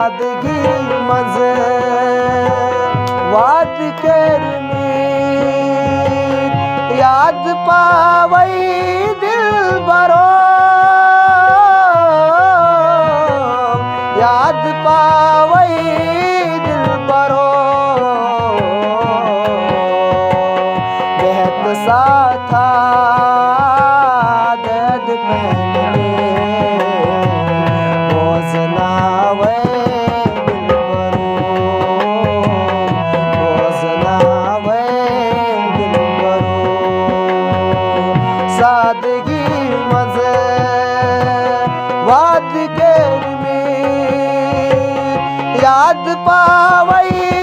सादगी मजे वाद करनी याद पावई दिल बरो याद पावई दिल बरो बेहद सा था दर्द पहले सादगी मजे वाद के में याद पावई